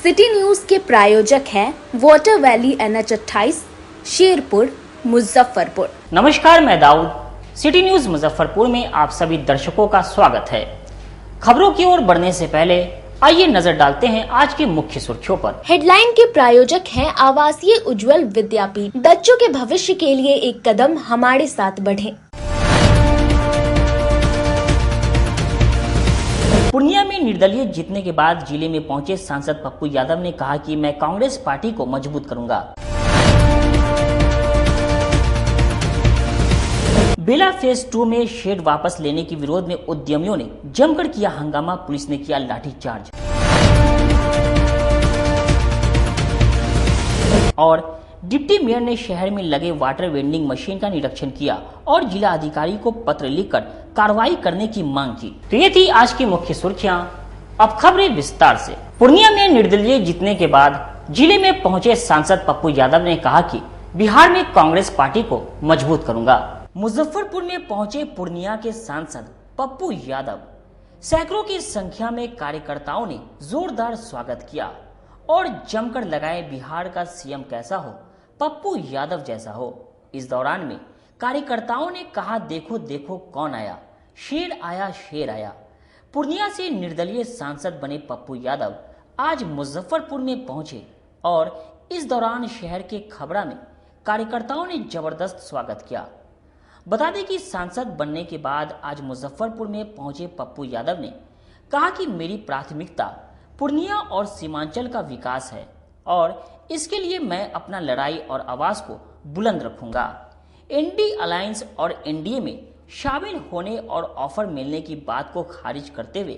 City news के प्रायोजक हैं water valley NH28 Sherpur Muzaffarpur. नमस्कार, मैं दाऊद। सिटी न्यूज मुजफ्फरपुर में आप सभी दर्शकों का स्वागत है। खबरों की ओर बढ़ने से पहले आइए नजर डालते हैं आज की मुख्य सुर्खियों पर। हेडलाइन के प्रायोजक हैं आवासीय उज्जवल विद्यापीठ। बच्चों के भविष्य के लिए एक कदम हमारे साथ बढ़ें। पूर्णिया में निर्दलीय जीतने के बाद जिले में पहुंचे सांसद पप्पू यादव ने कहा कि मैं कांग्रेस पार्टी को मजबूत करूंगा। बेला फेज 2 में शेड वापस लेने के विरोध में उद्यमियों ने जमकर किया हंगामा, पुलिस ने किया लाठीचार्ज। और डिप्टी मेयर ने शहर में लगे वाटर वेंडिंग मशीन का निरीक्षण किया और जिला अधिकारी को पत्र लिखकर कार्रवाई करने की मांग की। तो ये थी आज की मुख्य सुर्खियां। अब खबरें विस्तार से। पूर्णिया में निर्दलीय जीतने के बाद जिले में पहुंचे सांसद पप्पू यादव ने कहा कि बिहार में कांग्रेस पार्टी को मजबूत करूंगा। मुजफ्फरपुर में पहुंचे पूर्णिया के सांसद पप्पू यादव, सैकड़ों की संख्या में कार्यकर्ताओं ने जोरदार स्वागत किया और जमकर लगाए बिहार का सीएम कैसा हो, पप्पू यादव जैसा हो। इस दौरान में कार्यकर्ताओं ने कहा, देखो देखो कौन आया, शेर आया शेर आया। पूर्णिया से निर्दलीय सांसद बने पप्पू यादव आज मुजफ्फरपुर में पहुंचे और इस दौरान शहर के खबरा में कार्यकर्ताओं ने जबरदस्त स्वागत किया। बता दें कि सांसद बनने के बाद आज मुजफ्फरपुर में पहुंचे पप्पू यादव ने कहा कि मेरी प्राथमिकता पूर्णिया और सीमांचल का विकास है और इसके लिए मैं अपना लड़ाई और आवाज को बुलंद रखूंगा। एनडी अलायंस और एनडीए में शामिल होने और ऑफर मिलने की बात को खारिज करते हुए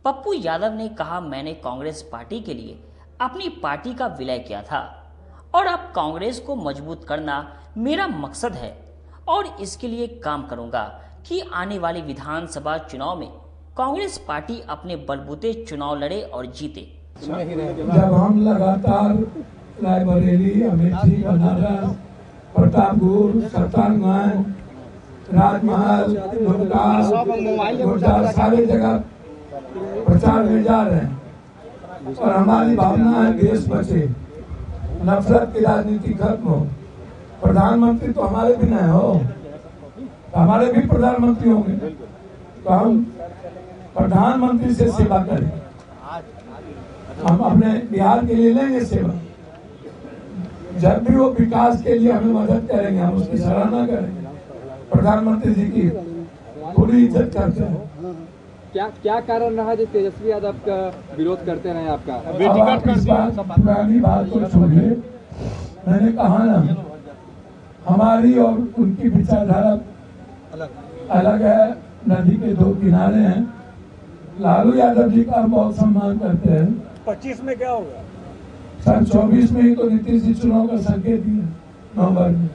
पप्पू यादव ने कहा, मैंने कांग्रेस पार्टी के लिए अपनी पार्टी का विलय किया था और अब कांग्रेस को मजबूत करना मेरा मकसद है और इसके लिए काम करूंगा कि आने वाले विधानसभा चुनाव में कांग्रेस पार्टी अपने बलबूते चुनाव लड़े और जीते। जब हम लगातार रायबरेली, अमेठी, बनारस, प्रतापगढ़, सत्तारगंज, राजमहल, गोड्डा सारे जगह प्रचार में जा रहे हैं और हमारी भावना है देश बचे, नफरत की राजनीति खत्म हो। प्रधानमंत्री तो हमारे भी नहीं हो, हमारे भी प्रधानमंत्री होंगे, तो हम प्रधानमंत्री से सेवा करें। हम अपने बिहार के लिए लेंगे सेवा, जब भी वो विकास के लिए हमें मदद करेंगे हम उसकी सराहना करेंगे। प्रधानमंत्री जी की पूरी इज्जत करते हैं। क्या कारण रहा जो तेजस्वी यादव का विरोध करते रहे आपका? पुरानी बात को छोड़िए, मैंने कहा ना हमारी और उनकी विचारधारा अलग है, नदी के दो किनारे हैं। लालू यादव जी का हम बहुत सम्मान करते हैं। 25 में क्या होगा? सन 24 में ही तो नीतीश जी चुनाव का संकेत दिया नवंबर में।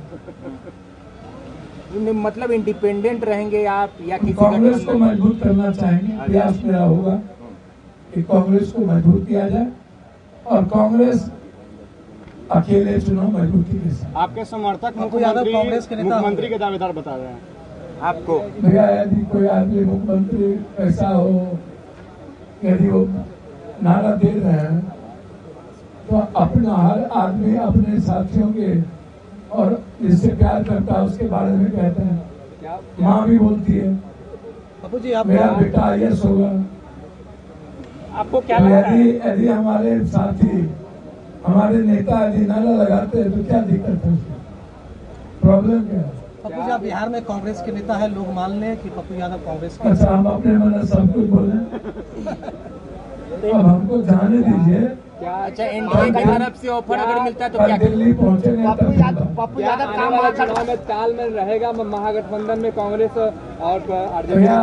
मतलब इंडिपेंडेंट रहेंगे आप या किसी कांग्रेस को मजबूत करना चाहेंगे। प्रयास मेरा होगा कि कांग्रेस को मजबूत किया जाए और कांग्रेस अकेले चुनाव मजबूती के साथ। आपके समर्थक मुख्यमंत्री के दावेदार बता रहे हैं आपको। भैया यदि कोई आदमी मुख्यमंत्री ऐसा हो, यदि वो नारा दे रहे हैं तो अपना हर आदमी अपने साथियों के और जिससे प्यार करता है उसके बारे में कहते हैं। माँ भी बोलती है पप्पू जी आप मेरा बेटा IAS होगा। आपको क्या तो लगता है? यदि हमारे साथी, हमारे नेता यदि नारा लगाते हैं तो क्या दिक्कत है, प्रॉब्लम क्या है? पप्पू जी आप बिहार में कांग्रेस के नेता है, लोग मान लें कि पप्पू यादव कांग्रेस के। अच्छा, हम अपने मन में सब कुछ बोले, अब हमको जाने दीजिए। क्या अच्छा एनडीए की तरफ से ऑफर अगर मिलता है तो क्या? दिल्ली पहुंचेंगे पप्पू यादव चुनाव में तालमेल रहेगा महागठबंधन में कांग्रेस और भैया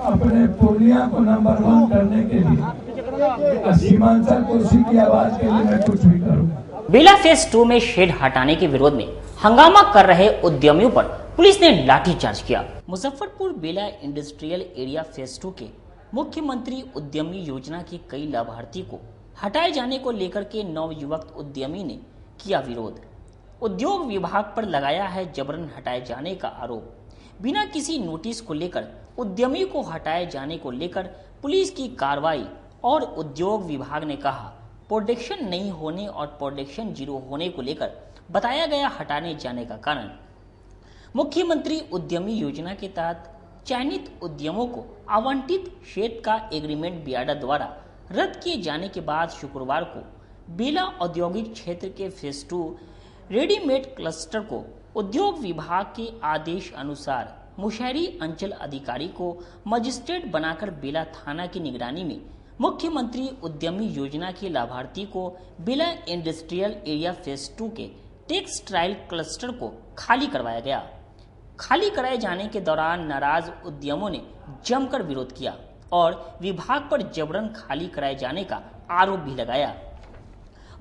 अपने पूर्णिया को नंबर 1 करने के लिए सीमांचल कोसी की आवाज के लिए मैं कुछ भी करूँगा। बेला फेज 2 में शेड हटाने के विरोध में हंगामा कर रहे उद्यमियों पर पुलिस ने लाठीचार्ज किया। मुजफ्फरपुर बेला इंडस्ट्रियल एरिया फेज 2 के मुख्यमंत्री उद्यमी योजना के कई लाभार्थी को हटाए जाने को लेकर के नवयुवक उद्यमी ने किया विरोध। उद्योग विभाग पर लगाया है जबरन हटाए जाने का आरोप। बिना किसी नोटिस को लेकर उद्यमी को हटाए जाने को लेकर पुलिस की कार्रवाई और उद्योग विभाग ने कहा प्रोडक्शन नहीं होने और प्रोडक्शन जीरो होने को लेकर बताया गया हटाने जाने का कारण मुख्यमंत्री उद्यमी योजना के तहत चयनित उद्यमों को आवंटित शेड का एग्रीमेंट बियाडा द्वारा रद्द किए जाने के बाद शुक्रवार को बेला औद्योगिक क्षेत्र के फेज 2 रेडीमेड क्लस्टर को उद्योग विभाग के आदेश अनुसार मुशहरी अंचल अधिकारी को मजिस्ट्रेट बनाकर बेला थाना की निगरानी में मुख्यमंत्री उद्यमी योजना के लाभार्थी को बेला इंडस्ट्रियल एरिया फेज 2 के टेक्सटाइल क्लस्टर को खाली करवाया गया। खाली कराए जाने के दौरान नाराज उद्यमों ने जमकर विरोध किया और विभाग पर जबरन खाली कराए जाने का आरोप भी लगाया।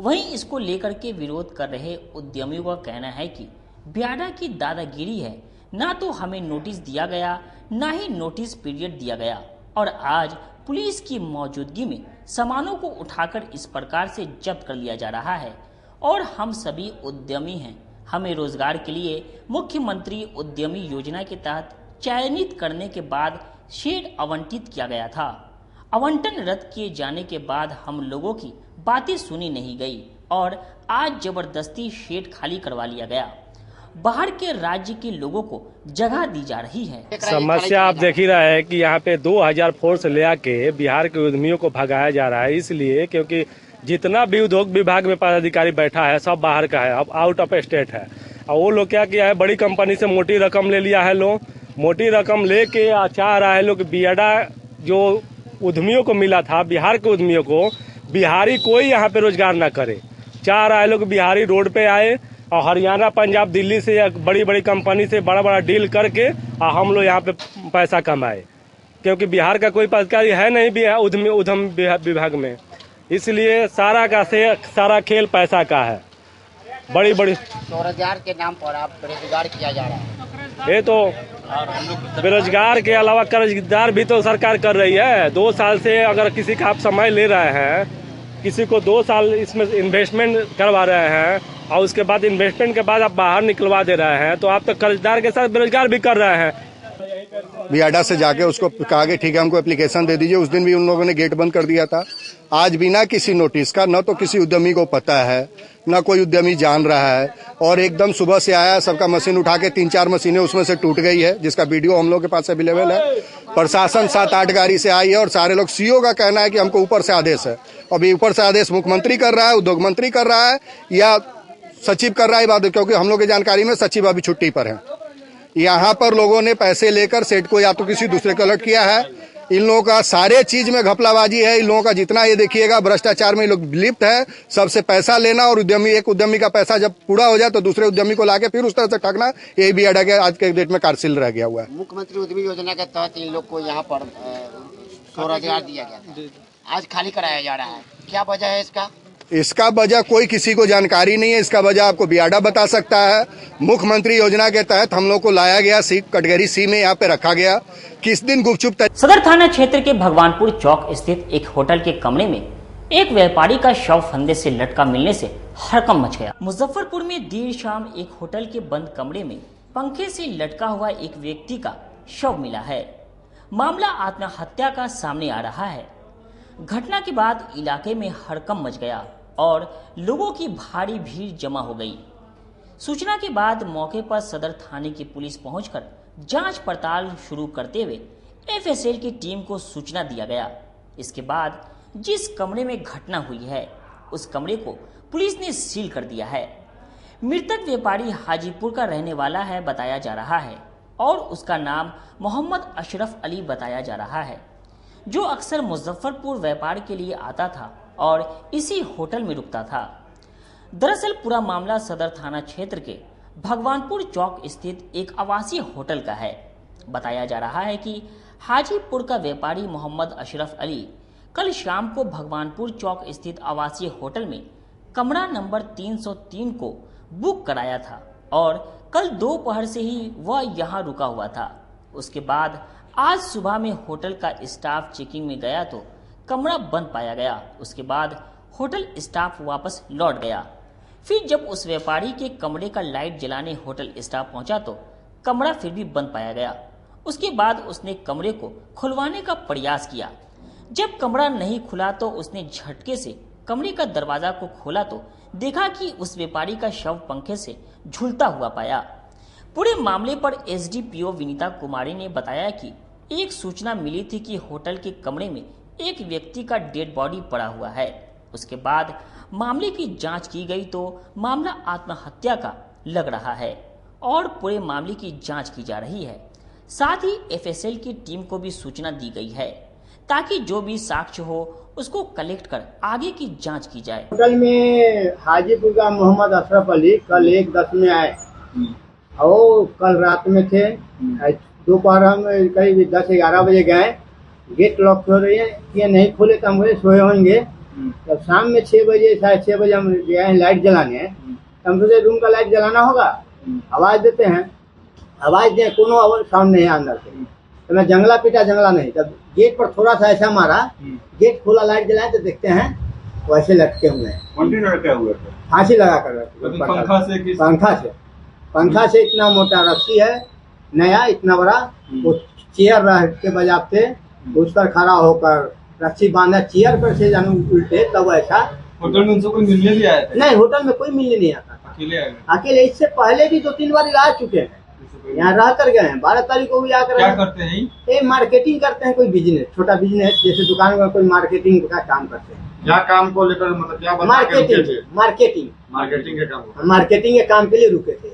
वहीं इसको लेकर के विरोध कर रहे उद्यमियों का कहना है कि बियाडा की दादागिरी है, ना तो हमें नोटिस दिया गया ना ही नोटिस पीरियड दिया गया और आज पुलिस की मौजूदगी में सामानों को उठाकर इस प्रकार से जब्त कर लिया जा रहा है और हम सभी उद्यमी हैं। हमें रोजगार के लिए मुख्यमंत्री उद्यमी योजना के तहत चयनित करने के बाद शेड आवंटित किया गया था। आवंटन रद्द किए जाने के बाद हम लोगों की बातें सुनी नहीं गई और आज जबरदस्ती शेड खाली करवा लिया गया। बाहर के राज्य के लोगों को जगह दी जा रही है। समस्या आप देख ही रहे हैं कि यहाँ पे 2000 फोर्स ले आके बिहार के उद्यमियों को भगाया जा रहा है, इसलिए क्योंकि जितना भी उद्योग विभाग में पदाधिकारी बैठा है सब बाहर का है, अब आउट ऑफ स्टेट है। और वो लोग क्या किया है, बड़ी कंपनी से मोटी रकम ले लिया है लोग, मोटी रकम लेके चाह रहा है लोग बियाडा जो उद्यमियों को मिला था, बिहार के उद्यमियों को, बिहारी कोई यहाँ पे रोजगार ना करे। चाह रहा है लोग बिहारी रोड पे आए और हरियाणा, पंजाब, दिल्ली से बड़ी बड़ी कंपनी से बड़ा बड़ा डील करके और हम लोग यहाँ पे पैसा कमाए, क्योंकि बिहार का कोई पदाधिकारी है नहीं उद्यम विभाग में, इसलिए सारा खेल पैसा का है। बड़ी स्वरोजगार के नाम पर आप बेरोजगार किया जा रहा है। ये तो बेरोजगार के अलावा कर्जदार भी तो सरकार कर रही है। 2 साल से अगर किसी का आप समय ले रहे हैं, किसी को 2 साल इसमें इन्वेस्टमेंट करवा रहे हैं और उसके बाद इन्वेस्टमेंट के बाद आप बाहर निकलवा दे रहे हैं, तो आप तो कर्जदार के साथ बेरोजगार भी कर रहे हैं। बियाडा से जाके उसको कहा कि ठीक है हमको एप्लीकेशन दे दीजिए। उस दिन भी उन लोगों ने गेट बंद कर दिया था। आज बिना किसी नोटिस का, न तो किसी उद्यमी को पता है न कोई उद्यमी जान रहा है, और एकदम सुबह से आया, सबका मशीन उठा के 3-4 मशीनें उसमें से टूट गई है, जिसका वीडियो हम लोग के पास अवेलेबल है। प्रशासन 7-8 गाड़ी से आई है और सारे लोग, सीओ का कहना है कि हमको ऊपर से आदेश है। अभी ऊपर से आदेश मुख्यमंत्री कर रहा है, उद्योग मंत्री कर रहा है या सचिव कर रहा है बात, क्योंकि हम लोग की जानकारी में सचिव अभी छुट्टी पर है। यहाँ पर लोगों ने पैसे लेकर सेट को या तो किसी दूसरे को अलर्ट किया है। इन लोगों का सारे चीज में घपलाबाजी है। इन लोगों का जितना ये देखिएगा भ्रष्टाचार में लोग लिप्त है। सबसे पैसा लेना और एक उद्यमी का पैसा जब पूरा हो जाए तो दूसरे उद्यमी को लाके फिर उस तरह से ठगना, यही बियाडा के आज के डेट में कार्यशील रह गया हुआ है। मुख्यमंत्री उद्यमी योजना के तहत इन लोग को यहाँ पर स्वरोजगार दिया गया था, आज खाली कराया जा रहा है। क्या वजह है इसका? इसका वजह कोई किसी को जानकारी नहीं है। इसका वजह आपको बियाडा बता सकता है। मुख्यमंत्री योजना के तहत हम लोग को लाया गया, सी कैटेगरी सी में यहाँ पे रखा गया। किस दिन गुपचुप सदर थाना क्षेत्र के भगवानपुर चौक स्थित एक होटल के कमरे में एक व्यापारी का शव फंदे से लटका मिलने से हड़कंप मच गया। मुजफ्फरपुर में देर शाम एक होटल के बंद कमरे में पंखे से लटका हुआ एक व्यक्ति का शव मिला है। मामला आत्महत्या का सामने आ रहा है। घटना के बाद इलाके में हड़कंप मच गया और लोगों की भारी भीड़ जमा हो गई। सूचना के बाद मौके पर सदर थाने की पुलिस पहुंचकर जांच पड़ताल शुरू करते हुए एफएसएल की टीम को सूचना दिया गया। इसके बाद जिस कमरे में घटना हुई है उस कमरे को पुलिस ने सील कर दिया है। मृतक व्यापारी हाजीपुर का रहने वाला है बताया जा रहा है और उसका नाम मोहम्मद अशरफ अली बताया जा रहा है, जो अक्सर मुजफ्फरपुर व्यापार के लिए आता था और इसी होटल में रुकता था। दरअसल पूरा मामला सदर थाना क्षेत्र के भगवानपुर चौक स्थित एक आवासीय होटल का है। बताया जा रहा है कि हाजीपुर का व्यापारी मोहम्मद अशरफ अली कल शाम को भगवानपुर चौक स्थित आवासीय होटल में कमरा नंबर 303 को बुक कराया था और कल दोपहर से ही वह यहां रुका हुआ था। उसके बाद आज सुबह में होटल का स्टाफ चेकिंग में गया तो कमरा बंद पाया गया। उसके बाद होटल स्टाफ वापस लौट गया। फिर जब उस व्यापारी के कमरे का लाइट जलाने होटल स्टाफ पहुंचा तो कमरा फिर भी बंद पाया गया। उसके बाद उसने कमरे को खुलवाने का प्रयास किया। जब कमरा नहीं खुला तो उसने झटके से कमरे का दरवाजा को खोला तो देखा कि उस व्यापारी का शव पंखे से झूलता हुआ पाया। पूरे मामले पर एसडीपीओ विनीता कुमारी ने बताया कि एक सूचना मिली थी कि होटल के कमरे में एक व्यक्ति का डेड बॉडी पड़ा हुआ है। उसके बाद मामले की जांच की गई तो मामला आत्महत्या का लग रहा है और पूरे मामले की जांच की जा रही है। साथ ही एफएसएल की टीम को भी सूचना दी गई है ताकि जो भी साक्ष्य हो उसको कलेक्ट कर आगे की जांच की जाए। होटल में हाजीपुर का मोहम्मद अशरफ अली कल 1:10 में आए और कल रात में थे। दोपहर हम करीब 10-11 बजे गए, गेट लॉक हो रही है, ये नहीं खोले तो हम बोले सोए होंगे। तब शाम में 6 बजे 6:30 बजे हम गए लाइट जलाने, हम सोचे रूम का लाइट जलाना होगा, आवाज देते हैं, आवाज दे कोनो साउंड नहीं है अंदर से। तो मैं जंगला पीटा, जंगला नहीं, तब गेट पर थोड़ा सा ऐसा मारा, गेट खोला, लाइट जलाए तो देखते हैं वैसे लटके हुए हैं, फांसी लगा कर पंखा से इतना मोटा रस्सी है नया, इतना बड़ा, वो चेयर रह के बजाते उस पर खड़ा होकर रस्सी बांधा चेयर पर से जाने उल्टे, तब ऐसा। होटल में उनसे कोई मिलने भी आया था? नहीं, होटल में कोई मिलने नहीं आता, अकेले। इससे पहले भी 2-3 बार आ चुके हैं, यहाँ रह कर गए हैं। 12 तारीख को भी आकर। क्या करते हैं? ये मार्केटिंग करते हैं, कोई बिजनेस, छोटा बिजनेस, जैसे दुकान में कोई मार्केटिंग का काम करते हैं। क्या काम को लेकर, मतलब क्या मार्केटिंग के काम के लिए रुके थे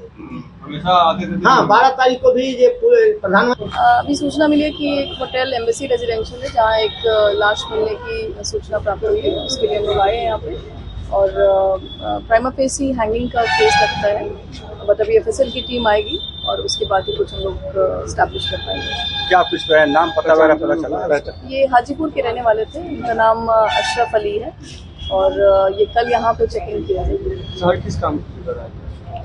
हमेशा आते थे? हाँ, 12 तारीख को भी ये प्रधानमंत्री। अभी सूचना मिली है कि एक होटल एम्बेसी रेजिडेंशियल है जहाँ एक लाश मिलने की सूचना प्राप्त हुई है। उसके लिए हम लोग आए हैं यहाँ पे और प्राइमा फेसी हैंगिंग का केस लगता है, बट अभी एफएसएल की टीम आएगी और उसके बाद ही कुछ हम लोग स्टैब्लिश कर पाएंगे। क्या कुछ नाम पता चला? ये हाजीपुर के रहने वाले थे, इनका नाम अशरफ अली है और ये कल यहाँ पे चेक इन किया है। सर किस काम?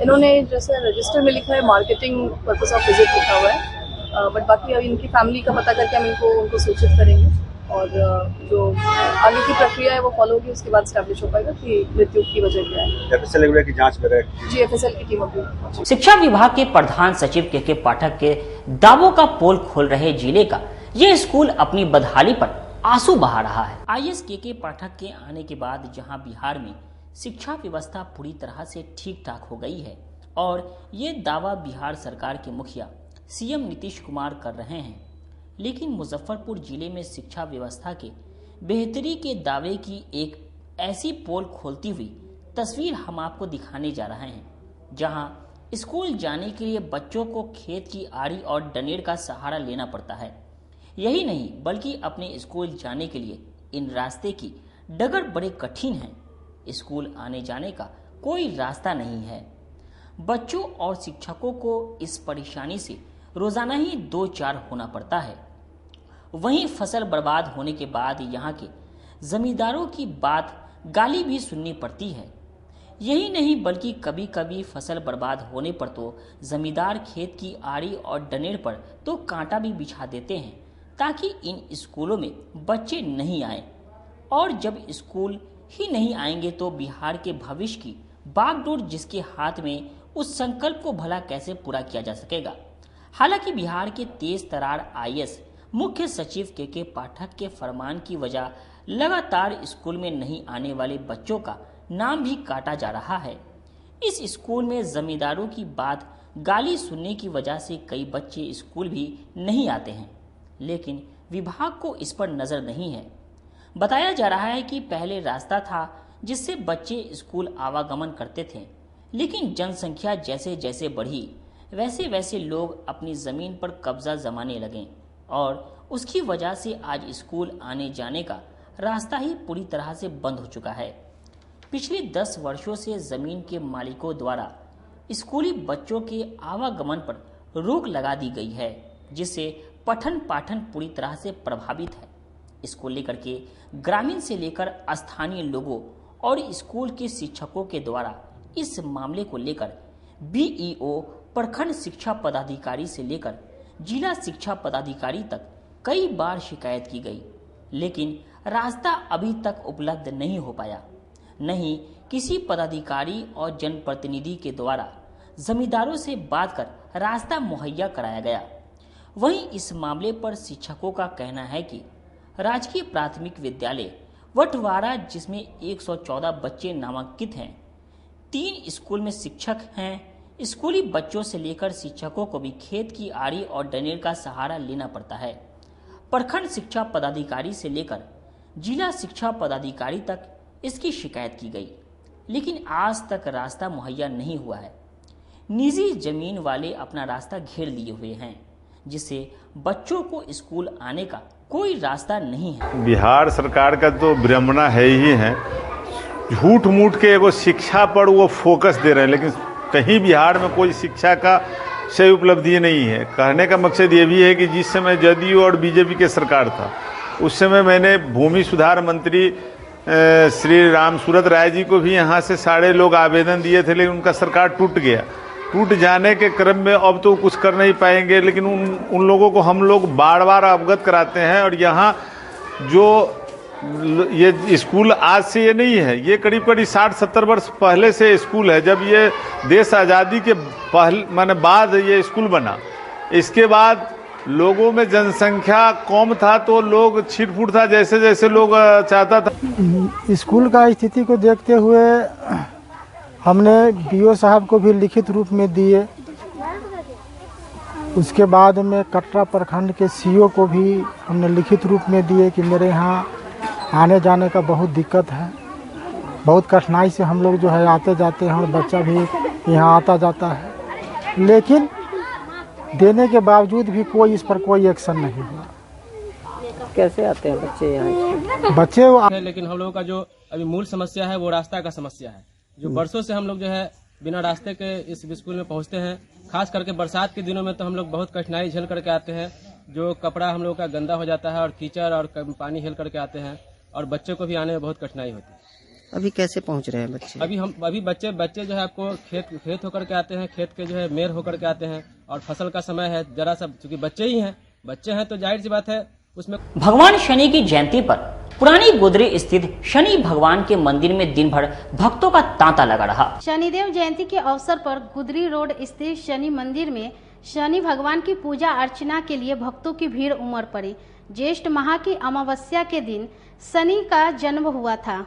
इन्होंने जैसे रजिस्टर में लिखा है मार्केटिंग पर्पस ऑफ विजिट लिखा हुआ है, बट बाकी अभी इनकी फैमिली का पता करके हम उनको सूचित करेंगे और जो आगे की प्रक्रिया है वो फॉलो होगी। उसके बाद स्टैब्लिश हो पाएगा कि मृत्यु की वजह क्या है। एफएसएल की जांच कर रहे हैं जी, एफएसएल की टीम अभी। शिक्षा विभाग के प्रधान सचिव के पाठक के दावों का पोल खोल रहे जिले का ये स्कूल अपनी बदहाली पर आंसू बहा रहा है। आईएएस के पाठक के आने के बाद जहां बिहार में शिक्षा व्यवस्था पूरी तरह से ठीक ठाक हो गई है और ये दावा बिहार सरकार के मुखिया सीएम नीतीश कुमार कर रहे हैं, लेकिन मुजफ्फरपुर जिले में शिक्षा व्यवस्था के बेहतरी के दावे की एक ऐसी पोल खोलती हुई तस्वीर हम आपको दिखाने जा रहे हैं, जहां स्कूल जाने के लिए बच्चों को खेत की आड़ी और डनेर का सहारा लेना पड़ता है। यही नहीं बल्कि अपने स्कूल जाने के लिए इन रास्ते की डगर बड़े कठिन हैं। स्कूल आने जाने का कोई रास्ता नहीं है। बच्चों और शिक्षकों को इस परेशानी से रोजाना ही 2-4 होना पड़ता है। वहीं फसल बर्बाद होने के बाद यहाँ के जमींदारों की बात गाली भी सुननी पड़ती है। यही नहीं बल्कि कभी कभी फसल बर्बाद होने पर तो जमींदार खेत की आड़ी और डनेर पर तो कांटा भी बिछा देते हैं ताकि इन स्कूलों में बच्चे नहीं आए, और जब स्कूल ही नहीं आएंगे तो बिहार के भविष्य की बागडोर जिसके हाथ में, उस संकल्प को भला कैसे पूरा किया जा सकेगा। हालांकि बिहार के तेज तरार आईएएस मुख्य सचिव के पाठक के फरमान की वजह लगातार स्कूल में नहीं आने वाले बच्चों का नाम भी काटा जा रहा है। इस स्कूल में जमींदारों की बात गाली सुनने की वजह से कई बच्चे स्कूल भी नहीं आते हैं, लेकिन विभाग को इस पर नजर नहीं है। बताया जा रहा है कि पहले रास्ता था जिससे बच्चे स्कूल आवागमन करते थे, लेकिन जनसंख्या जैसे जैसे बढ़ी वैसे वैसे लोग अपनी जमीन पर कब्जा जमाने लगे और उसकी वजह से आज स्कूल आने जाने का रास्ता ही पूरी तरह से बंद हो चुका है। पिछले 10 वर्षों से जमीन के मालिकों द्वारा स्कूली बच्चों के आवागमन पर रोक लगा दी गई है, जिससे पठन पाठन पूरी तरह से प्रभावित है। इसको लेकर के ग्रामीण से लेकर स्थानीय लोगों और स्कूल के शिक्षकों के द्वारा इस मामले को लेकर बीईओ, प्रखंड शिक्षा पदाधिकारी से लेकर जिला शिक्षा पदाधिकारी तक कई बार शिकायत की गई, लेकिन रास्ता अभी तक उपलब्ध नहीं हो पाया। नहीं किसी पदाधिकारी और जनप्रतिनिधि के द्वारा जमींदारों से बात कर रास्ता मुहैया कराया गया। वहीं इस मामले पर शिक्षकों का कहना है कि राजकीय प्राथमिक विद्यालय वटवाड़ा जिसमें 114 बच्चे नामांकित हैं। 3 स्कूल में शिक्षक हैं। स्कूली बच्चों से लेकर शिक्षकों को भी खेत की आड़ी और डनेर का सहारा लेना पड़ता है। प्रखंड शिक्षा पदाधिकारी से लेकर जिला शिक्षा पदाधिकारी तक इसकी शिकायत की गई, लेकिन आज तक रास्ता मुहैया नहीं हुआ है। निजी जमीन वाले अपना रास्ता घेर लिए हुए हैं, जिससे बच्चों को स्कूल आने का कोई रास्ता नहीं है। बिहार सरकार का तो विडंबना है ही है, झूठ मूठ के एगो शिक्षा पर वो फोकस दे रहे हैं, लेकिन कहीं बिहार में कोई शिक्षा का सही उपलब्धि नहीं है। कहने का मकसद ये भी है कि जिस समय जदयू और बीजेपी के सरकार था, उस समय मैंने भूमि सुधार मंत्री श्री राम सूरत राय जी को भी यहाँ से सारे लोग आवेदन दिए थे, लेकिन उनका सरकार टूट गया। टूट जाने के क्रम में अब तो कुछ कर नहीं पाएंगे, लेकिन उन लोगों को हम लोग बार बार अवगत कराते हैं। और यहाँ जो ये स्कूल आज से ये नहीं है, ये करीब 60-70 वर्ष पहले से स्कूल है। जब ये देश आज़ादी के पहले बाद ये स्कूल बना, इसके बाद लोगों में जनसंख्या कम था तो लोग छिटफुट था, जैसे जैसे लोग चाहता था। स्कूल का स्थिति को देखते हुए हमने बीओ साहब को भी लिखित रूप में दिए। उसके बाद में कटरा प्रखंड के सीओ को भी हमने लिखित रूप में दिए कि मेरे यहाँ आने जाने का बहुत दिक्कत है, बहुत कठिनाई से हम लोग जो है आते जाते हैं और बच्चा भी यहाँ आता जाता है। लेकिन देने के बावजूद भी इस पर कोई एक्शन नहीं हुआ। कैसे आते हैं बच्चे यहाँ? बच्चे लेकिन हम लोगों का जो अभी मूल समस्या है वो रास्ता का समस्या है। जो बरसों से हम लोग जो है बिना रास्ते के इस स्कूल में पहुँचते हैं। खास करके बरसात के दिनों में तो हम लोग बहुत कठिनाई झेल करके आते हैं। जो कपड़ा हम लोग का गंदा हो जाता है और कीचड़ और पानी झेल करके आते हैं, और बच्चों को भी आने में बहुत कठिनाई होती है। अभी कैसे पहुंच रहे हैं बच्चे? अभी बच्चे जो है आपको खेत होकर के आते हैं, खेत के जो है मेर होकर के आते हैं, और फसल का समय है जरा सा, क्योंकि बच्चे हैं तो जाहिर सी बात है उसमें। भगवान शनि की जयंती पर पुरानी गुदरी स्थित शनि भगवान के मंदिर में दिन भर भक्तों का तांता लगा रहा। शनिदेव जयंती के अवसर पर गुदरी रोड स्थित शनि मंदिर में शनि भगवान की पूजा अर्चना के लिए भक्तों की भीड़ उमड़ पड़ी। ज्येष्ठ माह की अमावस्या के दिन शनि का जन्म हुआ था।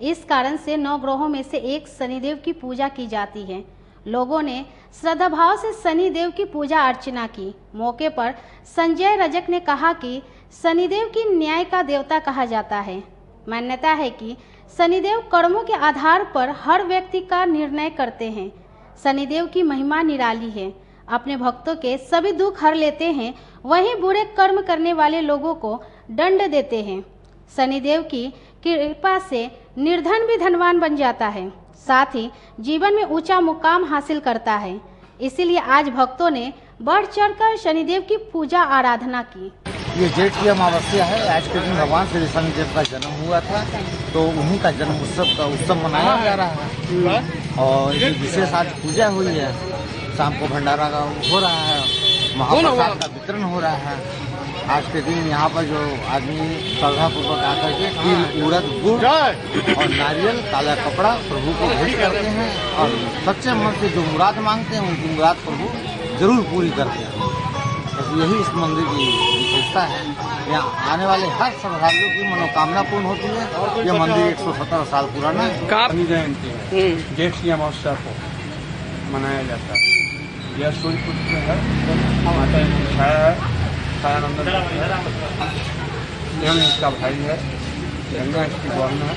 इस कारण से 9 ग्रहों में से एक शनिदेव की पूजा की जाती है। लोगों ने श्रद्धा भाव से शनिदेव की पूजा अर्चना की। मौके पर संजय रजक ने कहा कि शनिदेव की न्याय का देवता कहा जाता है। मान्यता है कि शनिदेव कर्मों के आधार पर हर व्यक्ति का निर्णय करते हैं। शनिदेव की महिमा निराली है, अपने भक्तों के सभी दुख हर लेते हैं, वहीं बुरे कर्म करने वाले लोगों को दंड देते हैं। शनिदेव की कृपा से निर्धन भी धनवान बन जाता है, साथ ही जीवन में ऊंचा मुकाम हासिल करता है। इसीलिए आज भक्तों ने बढ़ चढ़कर शनिदेव की पूजा आराधना की। ये जेठ की अमावस्या है। आज के दिन भगवान श्री शनिदेव का जन्म हुआ था, तो उन्हीं का जन्म उत्सव मनाया जा रहा है। और ये विशेष आज पूजा हुई है। शाम को भंडारा का हो रहा है, महाप्रसाद का वितरण हो रहा है। आज के दिन यहाँ पर जो आदमी श्रद्धापूर्वक आकर के तिल, उड़द, गुड़ और नारियल, काला कपड़ा प्रभु को भेंट करते हैं, और सच्चे मन से जो मुराद मांगते हैं उनकी मुराद प्रभु जरूर पूरी करते हैं। तो यही इस मंदिर की विशेषता है। यहाँ आने वाले हर श्रद्धालुओं की मनोकामना पूर्ण होती है। यह मंदिर 117 साल पुराना है। शनि जयंती है, जेठ की अमावस्या को मनाया जाता है। यह सूर्यपुत्र है, माता छाया है, छायानंदन यह इसका भाई है, गंगा इसकी बहन है।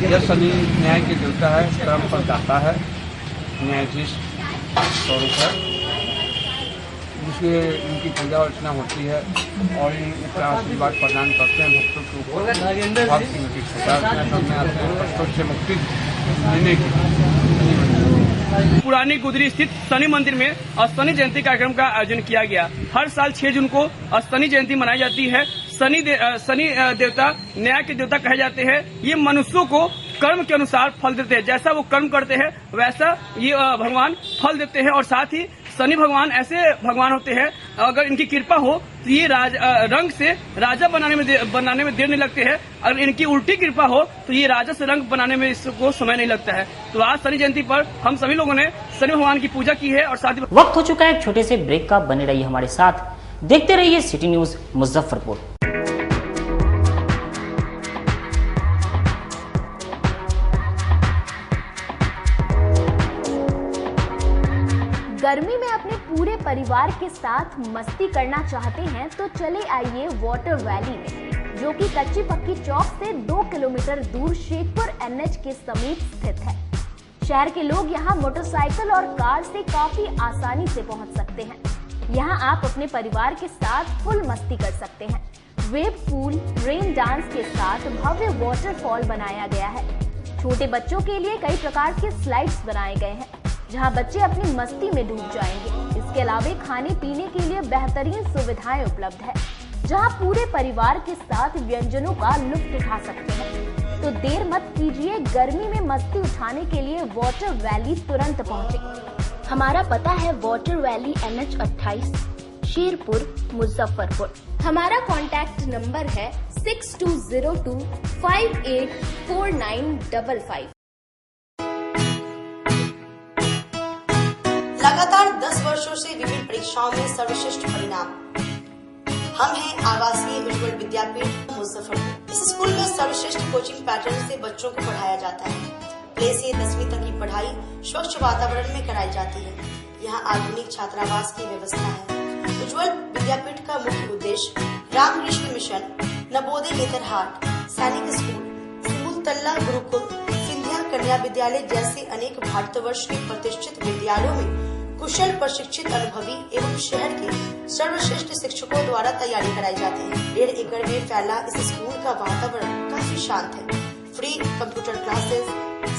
यह शनि न्याय के देवता है, कर्म पर दाता है, न्यायाधीश स्वरूप है। जिसके इनकी पूजा अर्चना होती है और इनका आशीर्वाद प्रदान करते हैं भक्तों के ऊपर। भक्ति उनकी पूजा अर्चना करने आते हैं, कष्टों से मुक्ति देने की। पुरानी गुदरी स्थित शनि मंदिर में शनि जयंती कार्यक्रम का आयोजन किया गया। हर साल 6 जून को शनि जयंती मनाई जाती है। शनि देवता न्याय के देवता कहे जाते हैं। ये मनुष्यों को कर्म के अनुसार फल देते हैं। जैसा वो कर्म करते हैं वैसा ये भगवान फल देते हैं। और साथ ही शनि भगवान ऐसे भगवान होते हैं, अगर इनकी कृपा हो तो ये रंग से राजा बनाने में देर नहीं लगते हैं। अगर इनकी उल्टी कृपा हो तो ये राजा से रंग बनाने में इसको समय नहीं लगता है। तो आज शनि जयंती पर हम सभी लोगों ने शनि भगवान की पूजा की है। और साथ ही वक्त हो चुका है एक छोटे से ब्रेक का। बने रहिए हमारे साथ, देखते रहिए सिटी न्यूज मुजफ्फरपुर। गर्मी में अपने पूरे परिवार के साथ मस्ती करना चाहते हैं तो चले आइए वाटर वैली में, जो कि कच्ची पक्की चौक से 2 किलोमीटर दूर शेखपुर NH के समीप स्थित है। शहर के लोग यहाँ मोटरसाइकिल और कार से काफी आसानी से पहुँच सकते हैं। यहाँ आप अपने परिवार के साथ फुल मस्ती कर सकते हैं। वेव पूल, रेन डांस के साथ भव्य वाटरफॉल बनाया गया है। छोटे बच्चों के लिए कई प्रकार के स्लाइड्स बनाए गए हैं, जहां बच्चे अपनी मस्ती में डूब जाएंगे। इसके अलावा खाने पीने के लिए बेहतरीन सुविधाएं उपलब्ध है, जहां पूरे परिवार के साथ व्यंजनों का लुत्फ उठा सकते हैं। तो देर मत कीजिए, गर्मी में मस्ती उठाने के लिए वाटर वैली तुरंत पहुंचे। हमारा पता है water valley NH 28, Sherpur, Muzaffarpur. हमारा कॉन्टैक्ट नंबर है 6202584955। लगातार 10 वर्षों से विभिन्न परीक्षाओं में सर्वश्रेष्ठ परिणाम। हम हैं आवासीय उज्ज्वल विद्यापीठ मुजफ्फरपुर। इस स्कूल में सर्वश्रेष्ठ कोचिंग पैटर्न से बच्चों को पढ़ाया जाता है। प्ले से 10वीं तक की पढ़ाई स्वच्छ वातावरण में कराई जाती है। यहाँ आधुनिक छात्रावास की व्यवस्था है। उज्ज्वल विद्यापीठ का मुख्य उद्देश्य रामकृष्ण मिशन, नवोदय नेतरहाट, सैनिक स्कूल, सिमुलतला गुरुकुल, सिंधिया कन्या विद्यालय जैसे अनेक भारतवर्ष के प्रतिष्ठित विद्यालयों में कुशल प्रशिक्षित अनुभवी एवं शहर के सर्वश्रेष्ठ शिक्षकों द्वारा तैयारी कराई जाती है। 1.5 एकड़ में फैला इस स्कूल का वातावरण काफी शांत है। Free computer classes,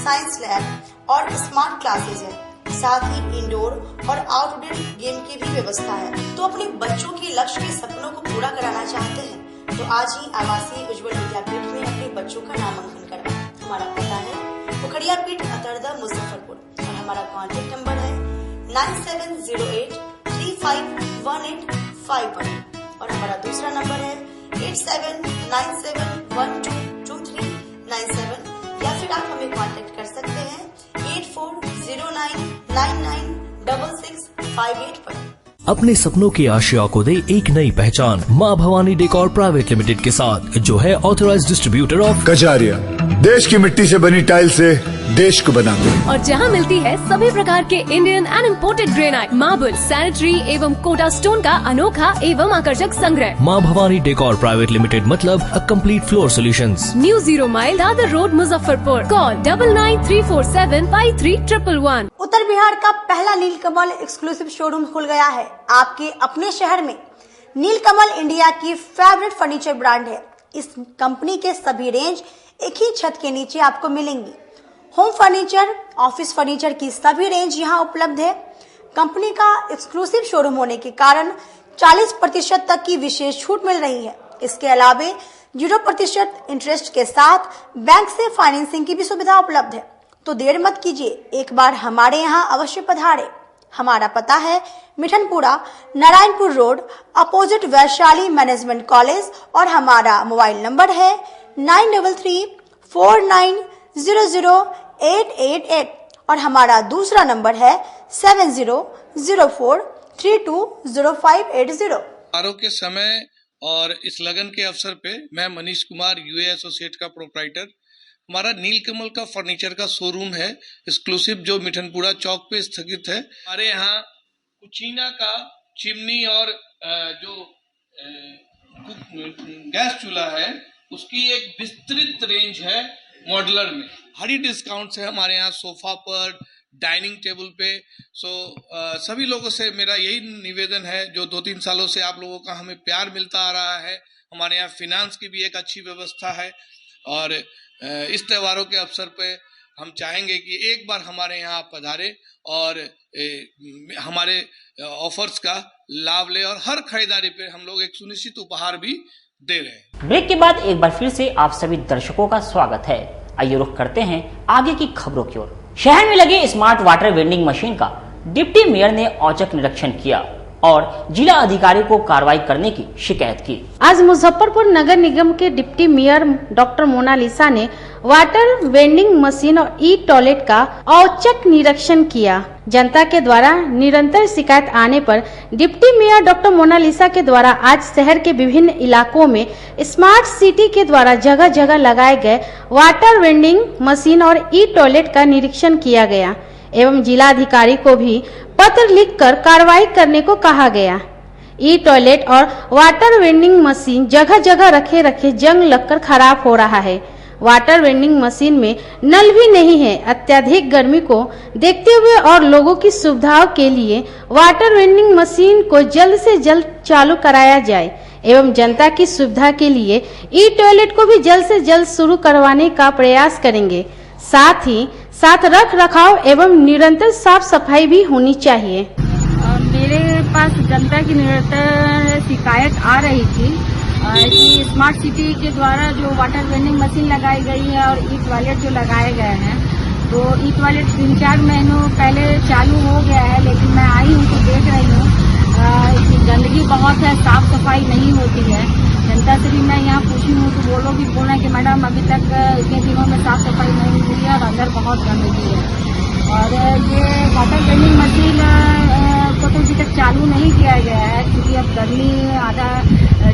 science lab और स्मार्ट क्लासेस है। साथ ही इंडोर और आउटडोर गेम की भी व्यवस्था है। तो अपने बच्चों के लक्ष्य के सपनों को पूरा कराना चाहते हैं तो आज ही आवासीय उज्ज्वल विद्यापीठ में अपने बच्चों का नामांकन करवाएं। हमारा पता है पोखरिया पीठ, अतरदा, मुजफ्फरपुर और हमारा कॉन्टेक्ट नंबर है 9708351851 और हमारा दूसरा नंबर है 8797122397 या फिर आप हमें कॉन्टेक्ट कर सकते हैं 8409996658 पर। अपने सपनों की आशिया को दे एक नई पहचान माँ भवानी डेकोर प्राइवेट लिमिटेड के साथ, जो है ऑथराइज्ड डिस्ट्रीब्यूटर ऑफ कजारिया। देश की मिट्टी से बनी टाइल से देश को बनाते हैं और जहां मिलती है सभी प्रकार के Indian and imported granite, marble, sanitary एवं कोटा स्टोन का अनोखा एवं आकर्षक संग्रह। माँ भवानी डेकोर प्राइवेट लिमिटेड मतलब a complete floor solutions. New 0 mile Dadar road, Muzaffarpur. Call 9934753111। उत्तर बिहार का पहला नीलकमल एक्सक्लूसिव शोरूम खुल गया है आपके अपने शहर में। नीलकमल इंडिया की फेवरेट फर्नीचर ब्रांड है। इस कंपनी के सभी रेंज एक ही छत के नीचे आपको मिलेंगी। होम फर्नीचर, ऑफिस फर्नीचर की सभी रेंज यहाँ उपलब्ध है। कंपनी का एक्सक्लूसिव शोरूम होने के कारण 40% तक की विशेष छूट मिल रही है। इसके अलावे 0% इंटरेस्ट के साथ बैंक से फाइनेंसिंग की भी सुविधा उपलब्ध है। तो देर मत कीजिए, एक बार हमारे यहाँ अवश्य पधारे। हमारा पता है Mithanpura, Narayanpur road, opposite Vaishali management college और हमारा मोबाइल नंबर है 9334900888 और हमारा दूसरा नंबर है 7004320580। समारोह के समय और इस लगन के अवसर पे मैं मनीष कुमार UA एसोसिएट का प्रोप्राइटर, हमारा नीलकमल का फर्नीचर का शोरूम है एक्सक्लूसिव, जो मिठनपुरा चौक पे स्थित है। हमारे यहाँ कुचीना का चिमनी और जो गैस चूल्हा है उसकी एक विस्तृत रेंज है मॉड्यूलर में। भारी डिस्काउंट है हमारे यहाँ सोफा पर, डाइनिंग टेबल पे। सभी लोगों से मेरा यही निवेदन है, जो 2-3 सालों से आप लोगों का हमें प्यार मिलता आ रहा है। हमारे यहाँ फिनांस की भी एक अच्छी व्यवस्था है और इस त्योहारों के अवसर पे हम चाहेंगे कि एक बार हमारे यहाँ पधारे और हमारे ऑफर्स का लाभ ले और हर खरीदारी पे हम लोग एक सुनिश्चित उपहार भी दे रहे हैं। ब्रेक के बाद एक बार फिर से आप सभी दर्शकों का स्वागत है। आइए रुख करते हैं आगे की खबरों की ओर। शहर में लगे स्मार्ट वाटर वेंडिंग मशीन का डिप्टी मेयर ने औचक निरीक्षण किया और जिला अधिकारी को कार्रवाई करने की शिकायत की। आज मुजफ्फरपुर नगर निगम के डिप्टी मेयर डॉक्टर मोनालिसा ने वाटर वेंडिंग मशीन और ई टॉयलेट का औचक निरीक्षण किया। जनता के द्वारा निरंतर शिकायत आने पर डिप्टी मेयर डॉक्टर मोनालिसा के द्वारा आज शहर के विभिन्न इलाकों में स्मार्ट सिटी के द्वारा जगह जगह लगाए गए वाटर वेंडिंग मशीन और ई टॉयलेट का निरीक्षण किया गया एवं जिला अधिकारी को भी पत्र लिखकर कार्रवाई करने को कहा गया। ई टॉयलेट और वाटर वेंडिंग मशीन जगह जगह रखे जंग लगकर खराब हो रहा है। वाटर वेंडिंग मशीन में नल भी नहीं है। अत्यधिक गर्मी को देखते हुए और लोगों की सुविधाओं के लिए वाटर वेंडिंग मशीन को जल्द से जल्द चालू कराया जाए एवं जनता की सुविधा के लिए ई टॉयलेट को भी जल्द से जल्द शुरू करवाने का प्रयास करेंगे। साथ ही साथ रख रखाव एवं निरंतर साफ सफाई भी होनी चाहिए। मेरे पास जनता की निरंतर शिकायत आ रही थी कि स्मार्ट सिटी के द्वारा जो वाटर वेंडिंग मशीन लगाई गई है और ई टॉयलेट जो लगाए गए हैं, तो ई टॉयलेट 3-4 महीनों पहले चालू हो गया है, लेकिन मैं आई हूँ तो देख रही हूँ कि गंदगी बहुत है, साफ सफाई नहीं होती है। जनता से भी मैं यहाँ पूछी हूँ तो वो लोग भी बोल रहे हैं कि मैडम अभी तक इतने दिनों में साफ सफाई नहीं हुई है और अंदर बहुत गंदगी है। और ये वाटर वेंडिंग मशीन को तो अभी तक चालू नहीं किया गया है, क्योंकि अब गर्मी आधा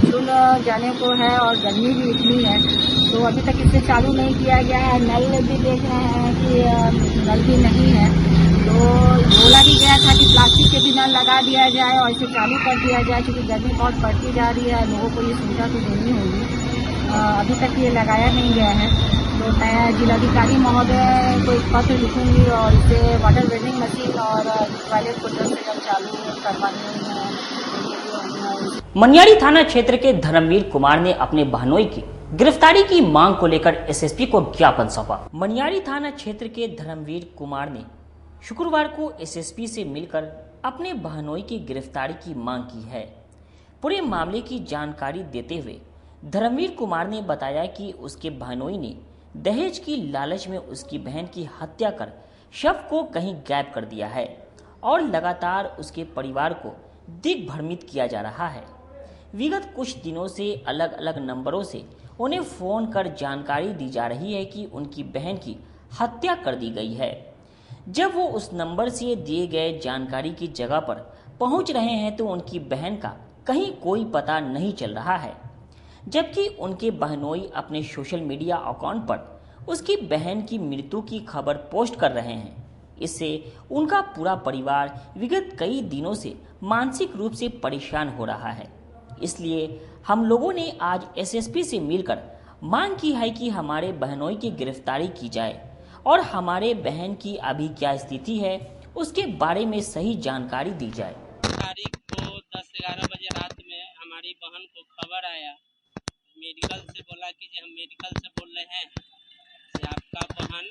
जून जाने को है और गर्मी भी इतनी है, तो अभी तक इसे चालू नहीं किया गया है। नल भी देख रहे हैं कि नल भी नहीं है, तो बोला भी गया था कि प्लास्टिक के भी नल लगा दिया जाए और इसे चालू कर दिया जाए, क्योंकि गर्मी बहुत बढ़ती जा रही है, लोगों को ये सुविधा तो देनी होगी। अभी तक ये लगाया नहीं गया है, तो मैं जिलाधिकारी महोदय को एक पत्र लिखूंगी और इसे वाटर वेंडिंग मशीन और टॉयलेट को जल्द से जल्द चालू करवाने। मनियारी थाना क्षेत्र के धर्मवीर कुमार ने अपने बहनोई की गिरफ्तारी की मांग को लेकर एसएसपी को ज्ञापन सौंपा। मनियारी थाना क्षेत्र के धर्मवीर कुमार ने शुक्रवार को एसएसपी से मिलकर अपने बहनोई की गिरफ्तारी की मांग की है। पूरे मामले की जानकारी देते हुए धर्मवीर कुमार ने बताया कि उसके बहनोई ने दहेज की लालच में उसकी बहन की हत्या कर शव को कहीं गायब कर दिया है और लगातार उसके परिवार को दिग्भ्रमित किया जा रहा है। विगत कुछ दिनों से अलग अलग नंबरों से उन्हें फोन कर जानकारी दी जा रही है कि उनकी बहन की हत्या कर दी गई है। जब वो उस नंबर से दिए गए जानकारी की जगह पर पहुंच रहे हैं तो उनकी बहन का कहीं कोई पता नहीं चल रहा है, जबकि उनके बहनोई अपने सोशल मीडिया अकाउंट पर उसकी बहन की मृत्यु की खबर पोस्ट कर रहे हैं। इससे उनका पूरा परिवार विगत कई दिनों से मानसिक रूप से परेशान हो रहा है। इसलिए हम लोगों ने आज एसएसपी से मिलकर मांग की है कि हमारे बहनोई की गिरफ्तारी की जाए और हमारे बहन की अभी क्या स्थिति है उसके बारे में सही जानकारी दी जाए। तारीख को 10-11 बजे रात में हमारी बहन को खबर आया, मेडिकल से बोला कि हम मेडिकल से बोल रहे हैं कि आपका बहन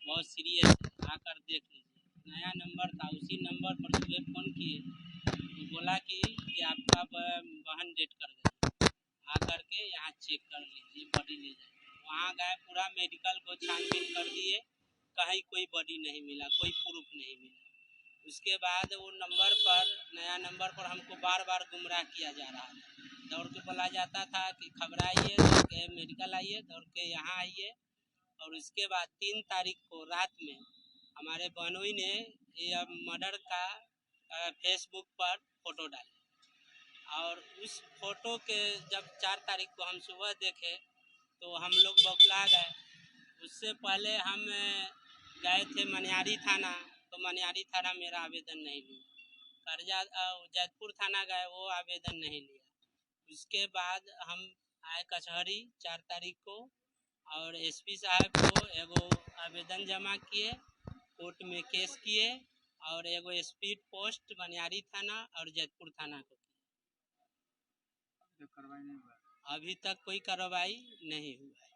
बहुत सीरियस है, आकर देख लीजिए। नया नंबर था, उसी नंबर पर सुबह फ़ोन किए तो बोला कि आपका बहन डेट कर गई, आकर के यहाँ चेक कर लीजिए, बॉडी ले जाए। वहाँ गए, पूरा मेडिकल को छानबीन कर दिए, कहीं कोई बॉडी नहीं मिला, कोई प्रूफ नहीं मिला। उसके बाद वो नंबर पर, नया नंबर पर हमको बार बार गुमराह किया जा रहा था। दौड़ के बोला जाता था कि खबर आइए, दौड़ के मेडिकल आइए, दौड़ के यहाँ आइए। और उसके बाद 3 तारीख को रात में हमारे बहनोई ने ये मर्डर का फेसबुक पर फोटो डाली, और उस फोटो के जब 4 तारीख को हम सुबह देखे तो हम लोग बौखला गए। उससे पहले हम गए थे मनियारी थाना, तो मनियारी थाना मेरा आवेदन नहीं लिया। करजा जैतपुर थाना गए, वो आवेदन नहीं लिया। उसके बाद हम आए कचहरी 4 तारीख को, और एसपी साहब को एगो आवेदन जमा किए, कोर्ट में केस किए, और एगो स्पीड पोस्ट मनियारी थाना और जैतपुर थाना को किया। अभी तक कोई कार्रवाई नहीं हुआ है।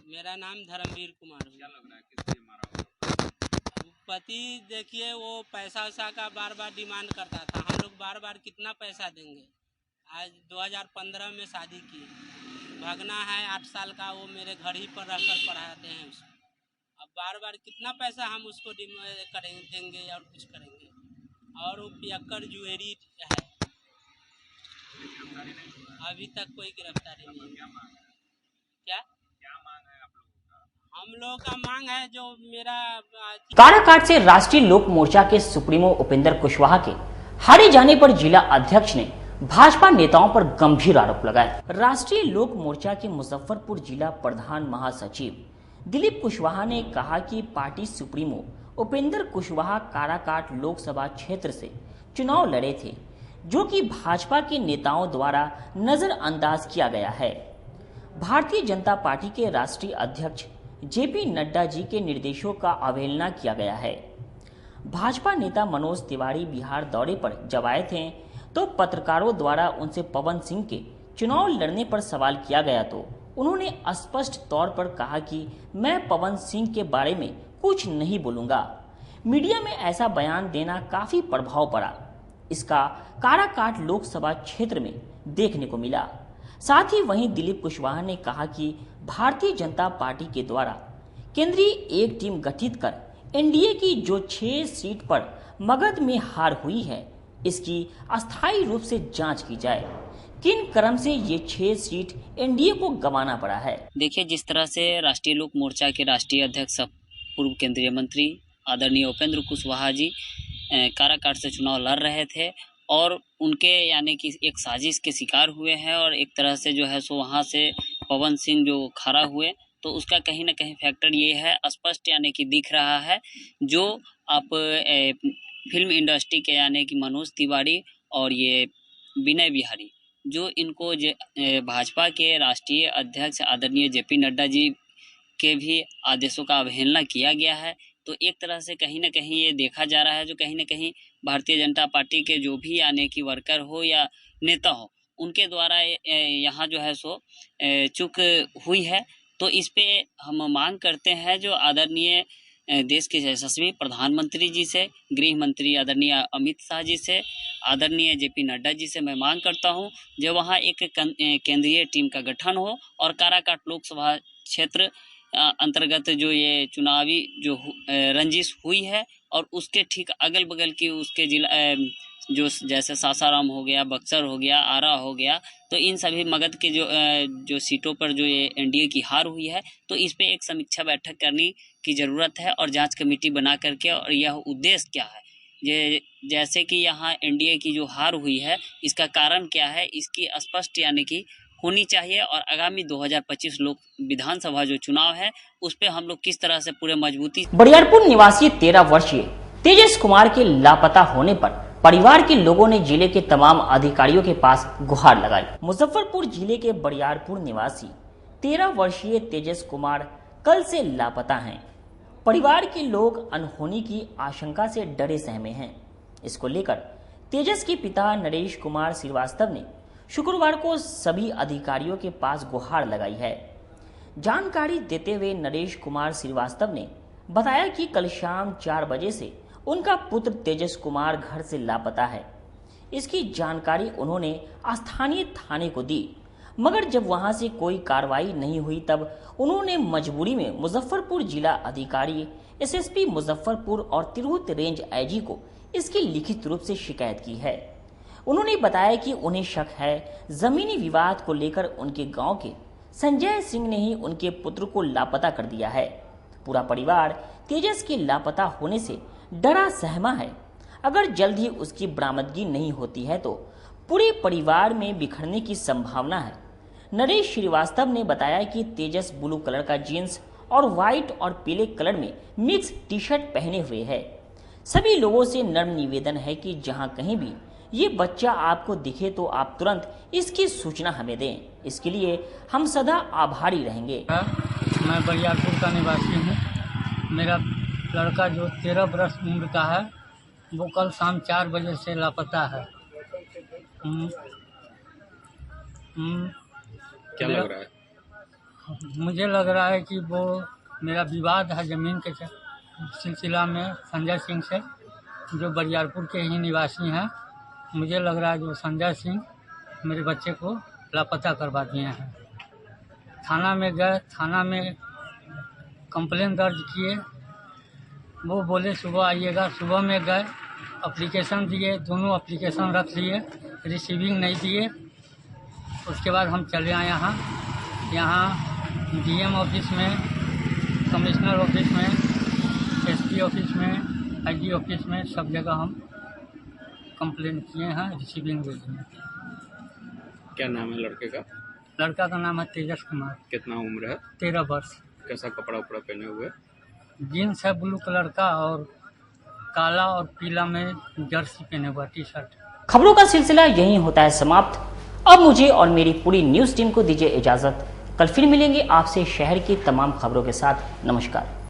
मेरा नाम धर्मवीर कुमार है। क्या लग रहा है किससे मारा हुआ? पति देखिए, वो पैसा वैसा का बार बार डिमांड करता था। हम लोग बार बार कितना पैसा देंगे। आज 2015 में शादी की, भागना है 8 साल का, वो मेरे घर ही पर रहकर पढ़ाते हैं उसको। अब बार बार कितना पैसा हम उसको करेंगे, देंगे और कुछ करेंगे। और वो पियक्कड़ जुएरी है। अभी तक कोई गिरफ्तारी नहीं। क्या मांग है आप लोगों का? हम लोगों का मांग है जो मेरा काराकाट से राष्ट्रीय लोक मोर्चा के सुप्रीमो उपेंद्र कुशवाहा के हारे जाने पर जिला अध्यक्ष ने भाजपा नेताओं पर गंभीर आरोप लगाए। राष्ट्रीय लोक मोर्चा के मुजफ्फरपुर जिला प्रधान महासचिव दिलीप कुशवाहा ने कहा कि पार्टी सुप्रीमो उपेंद्र कुशवाहा काराकाट लोकसभा क्षेत्र से चुनाव लड़े थे, जो कि भाजपा के नेताओं द्वारा नजरअंदाज किया गया है। भारतीय जनता पार्टी के राष्ट्रीय अध्यक्ष जेपी नड्डा जी के निर्देशों का अवहेलना किया गया है। भाजपा नेता मनोज तिवारी बिहार दौरे पर जब आए थे तो पत्रकारों द्वारा उनसे पवन सिंह के चुनाव लड़ने पर सवाल किया गया तो उन्होंने स्पष्ट तौर पर कहा कि मैं पवन सिंह के बारे में कुछ नहीं बोलूंगा। मीडिया में ऐसा बयान देना काफी प्रभाव पड़ा। इसका काराकाट लोकसभा क्षेत्र में देखने को मिला। साथ ही वहीं दिलीप कुशवाहा ने कहा कि भारतीय जनता पार्टी के द्वारा केंद्रीय एक टीम गठित कर एनडीए की जो 6 सीट पर मगध में हार हुई है, इसकी अस्थायी रूप से जांच की जाए। किन क्रम से ये 6 सीट एनडीए को गंवाना पड़ा है। देखिए, जिस तरह से राष्ट्रीय लोक मोर्चा के राष्ट्रीय अध्यक्ष पूर्व केंद्रीय मंत्री आदरणीय उपेंद्र कुशवाहा जी काराकाट से चुनाव लड़ रहे थे और उनके यानी कि एक साजिश के शिकार हुए हैं और एक तरह से जो है सो वहां से पवन सिंह जो खड़ा हुए, तो उसका कहीं ना कहीं फैक्टर ये है, स्पष्ट यानी कि दिख रहा है। जो आप फिल्म इंडस्ट्री के यानी कि मनोज तिवारी और ये विनय बिहारी, जो इनको भाजपा के राष्ट्रीय अध्यक्ष आदरणीय जेपी नड्डा जी के भी आदेशों का अवहेलना किया गया है। तो एक तरह से कहीं ना कहीं ये देखा जा रहा है, जो कहीं ना कहीं भारतीय जनता पार्टी के जो भी यानी कि वर्कर हो या नेता हो, उनके द्वारा यहाँ जो है सो चूक हुई है। तो इस पे हम मांग करते हैं जो आदरणीय देश के यशस्वी प्रधानमंत्री जी से, गृह मंत्री आदरणीय अमित शाह जी से, आदरणीय जेपी नड्डा जी से मैं मांग करता हूं जो वहां एक केंद्रीय टीम का गठन हो और काराकाट लोकसभा क्षेत्र अंतर्गत जो ये चुनावी जो रंजिश हुई है और उसके ठीक अगल बगल की उसके जिला जो जैसे सासाराम हो गया, बक्सर हो गया, आरा हो गया, तो इन सभी मगध के जो सीटों पर जो ये एनडीए की हार हुई है, तो इस पे एक समीक्षा बैठक करने की जरूरत है और जांच कमेटी बना करके, और यह उद्देश्य क्या है, ये जैसे कि यहाँ एनडीए की जो हार हुई है इसका कारण क्या है, इसकी स्पष्ट यानी कि होनी चाहिए। और आगामी 2025 लोक विधानसभा जो चुनाव है उस पे हम लोग किस तरह से पूरे मजबूती। बरियारपुर निवासी 13 वर्षीय तेजस कुमार के लापता होने पर परिवार के लोगों ने जिले के तमाम अधिकारियों के पास गुहार लगाई। मुजफ्फरपुर जिले के बरियारपुर निवासी 13 वर्षीय तेजस कुमार कल से लापता हैं। परिवार के लोग अनहोनी की आशंका से डरे सहमे हैं। इसको लेकर तेजस के पिता नरेश कुमार श्रीवास्तव ने शुक्रवार को सभी अधिकारियों के पास गुहार लगाई है। जानकारी देते हुए नरेश कुमार श्रीवास्तव ने बताया कि कल शाम 4 बजे से उनका पुत्र तेजस कुमार घर से लापता है। इसकी जानकारी उन्होंने स्थानीय थाने को दी, मगर जब वहां से कोई कार्रवाई नहीं हुई तब उन्होंने मजबूरी में मुजफ्फरपुर जिला अधिकारी, एसएसपी मुजफ्फरपुर और तिरहुत रेंज आईजी को इसकी लिखित रूप से शिकायत की है। उन्होंने बताया कि उन्हें शक है जमीनी विवाद को लेकर उनके गांव के संजय सिंह ने ही उनके पुत्र को लापता कर दिया है। पूरा परिवार तेजस के लापता होने से डरा सहमा है। अगर जल्द ही उसकी बरामदगी नहीं होती है तो पूरे परिवार में बिखरने की संभावना है। नरेश श्रीवास्तव ने बताया कि तेजस ब्लू कलर का जीन्स और व्हाइट और पीले कलर में मिक्स टी शर्ट पहने हुए है। सभी लोगों से नम्र निवेदन है कि जहां कहीं भी ये बच्चा आपको दिखे तो आप तुरंत इसकी सूचना हमें दें। इसके लिए हम सदा आभारी रहेंगे। मैं बरियारपुर का निवासी हूँ। मेरा लड़का जो 13 वर्ष उम्र का है वो कल शाम 4 बजे से लापता है। क्या लग रहा है? मुझे लग रहा है कि वो मेरा विवाद है ज़मीन के सिलसिला में संजय सिंह से, जो बरियारपुर के ही निवासी हैं। मुझे लग रहा है जो संजय सिंह मेरे बच्चे को लापता करवा दिए हैं। थाना में गए, थाना में कंप्लेन दर्ज किए। वो बोले सुबह आइएगा, सुबह में गए, एप्लीकेशन दिए, दोनों एप्लीकेशन रख लिए, रिसीविंग नहीं दिए। उसके बाद हम चले आए यहाँ डीएम ऑफिस में, कमिश्नर ऑफिस में, एसपी ऑफिस में, आईजी ऑफिस में, सब जगह हम कंप्लेन किए हैं, रिसीविंग दे दिए। क्या नाम है लड़के का? लड़का का नाम है तेजस कुमार। कितना उम्र है? 13 वर्ष। कैसा कपड़ा उपड़ा पहने हुए? जीन्स है ब्लू कलर का और काला और पीला में जर्सी पहने हुआ टी शर्ट। खबरों का सिलसिला यहीं होता है समाप्त। अब मुझे और मेरी पूरी न्यूज टीम को दीजिए इजाजत। कल फिर मिलेंगे आपसे शहर की तमाम खबरों के साथ। नमस्कार।